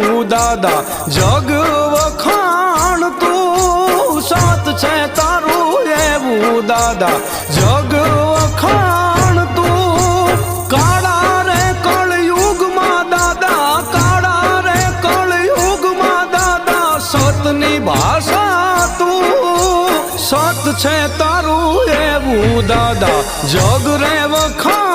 એવું દાદા જગ વખાણ તું સત છે તારું એવું દાદા જગ વખાણ તું કાળા રે કળયુગમાં દાદા કાળા રે કળયુગમાં દાદા સતની ભાષા તું સત છે તારું એવું દાદા જગ રે વખાણ